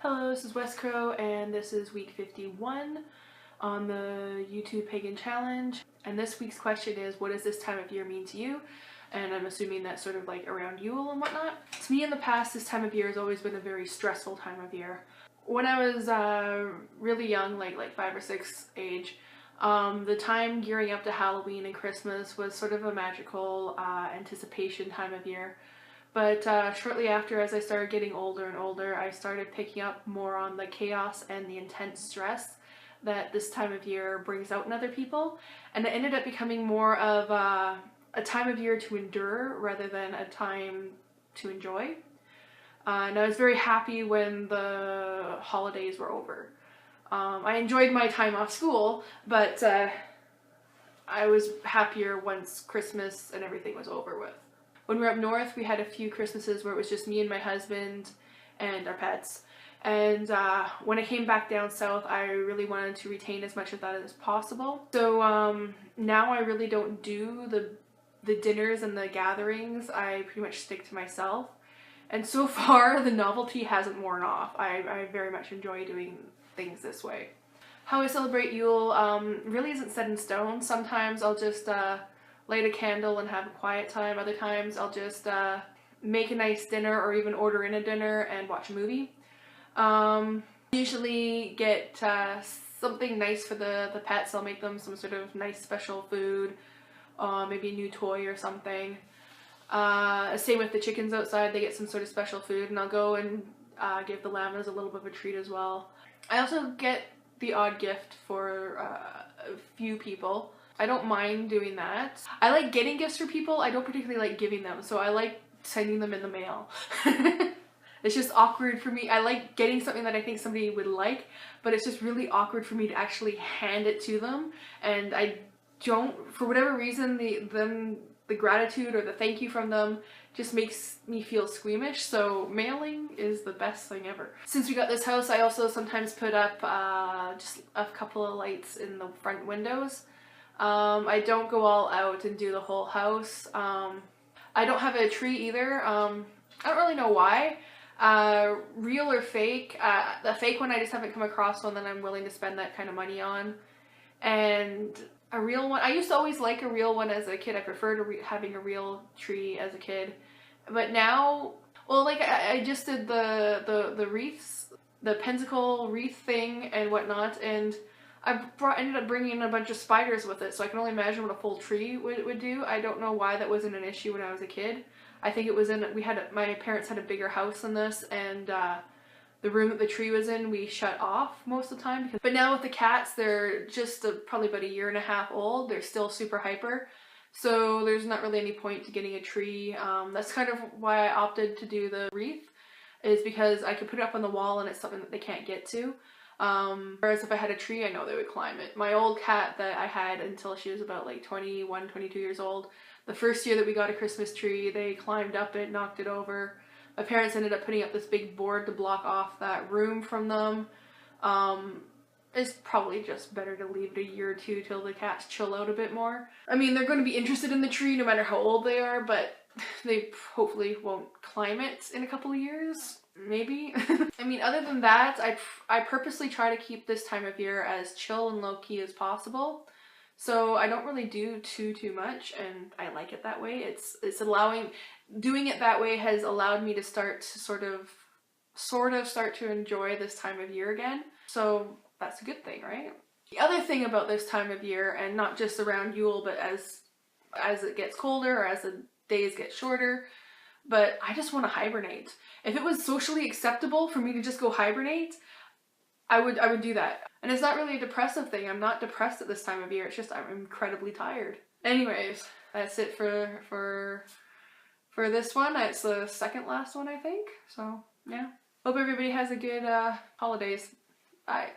Hello, this is West Crow, and this is week 51 on the YouTube Pagan Challenge. And this week's question is, what does this time of year mean to you? And I'm assuming that's sort of like around Yule and whatnot. To me in the past, this time of year has always been a very stressful time of year. When I was really young, like 5 or 6 age, the time gearing up to Halloween and Christmas was sort of a magical anticipation time of year. But shortly after, as I started getting older and older, I started picking up more on the chaos and the intense stress that this time of year brings out in other people. And it ended up becoming more of a time of year to endure rather than a time to enjoy. And I was very happy when the holidays were over. I enjoyed my time off school, but I was happier once Christmas and everything was over with. When we were up north, we had a few Christmases where it was just me and my husband and our pets. And when I came back down south, I really wanted to retain as much of that as possible. So now I really don't do the dinners and the gatherings. I pretty much stick to myself. And so far, the novelty hasn't worn off. I very much enjoy doing things this way. How I celebrate Yule really isn't set in stone. Sometimes I'll just light a candle and have a quiet time. Other times I'll just make a nice dinner or even order in a dinner and watch a movie. Usually get something nice for the pets. I'll make them some sort of nice special food, maybe a new toy or something. Same with the chickens outside, they get some sort of special food, and I'll go and give the llamas a little bit of a treat as well. I also get the odd gift for a few people. I don't mind doing that. I like getting gifts for people. I don't particularly like giving them, so I like sending them in the mail. It's just awkward for me. I like getting something that I think somebody would like, but it's just really awkward for me to actually hand it to them. And I don't, for whatever reason, the gratitude or the thank you from them just makes me feel squeamish, so mailing is the best thing ever. Since we got this house, I also sometimes put up just a couple of lights in the front windows. I don't go all out and do the whole house. I don't have a tree either. I don't really know why. Real or fake. The fake one, I just haven't come across one that I'm willing to spend that kind of money on. And a real one, I used to always like a real one as a kid. I preferred having a real tree as a kid. But now, well, like I just did the wreaths, the pentacle wreath thing and whatnot, and I ended up bringing in a bunch of spiders with it, so I can only imagine what a full tree would do. I don't know why that wasn't an issue when I was a kid. I think it was my parents had a bigger house than this, and the room that the tree was in, we shut off most of the time. But now with the cats, they're just probably about a year and a half old. They're still super hyper, so there's not really any point to getting a tree. That's kind of why I opted to do the wreath, is because I could put it up on the wall and it's something that they can't get to. Whereas if I had a tree, I know they would climb it. My old cat that I had until she was about like 21, 22 years old, the first year that we got a Christmas tree, they climbed up it, knocked it over. My parents ended up putting up this big board to block off that room from them. It's probably just better to leave it a year or two till the cats chill out a bit more. I mean, they're going to be interested in the tree no matter how old they are, but they hopefully won't climb it in a couple of years. Maybe. I mean, other than that, I purposely try to keep this time of year as chill and low-key as possible. So I don't really do too much, and I like it that way. Doing it that way has allowed me to start to sort of start to enjoy this time of year again. So that's a good thing, right? The other thing about this time of year, and not just around Yule, but as it gets colder or as the days get shorter, but I just want to hibernate. If it was socially acceptable for me to just go hibernate, I would do that. And it's not really a depressive thing. I'm not depressed at this time of year. It's just I'm incredibly tired. Anyways, that's it for this one. It's the second last one, I think. So yeah. Hope everybody has a good holidays. Bye.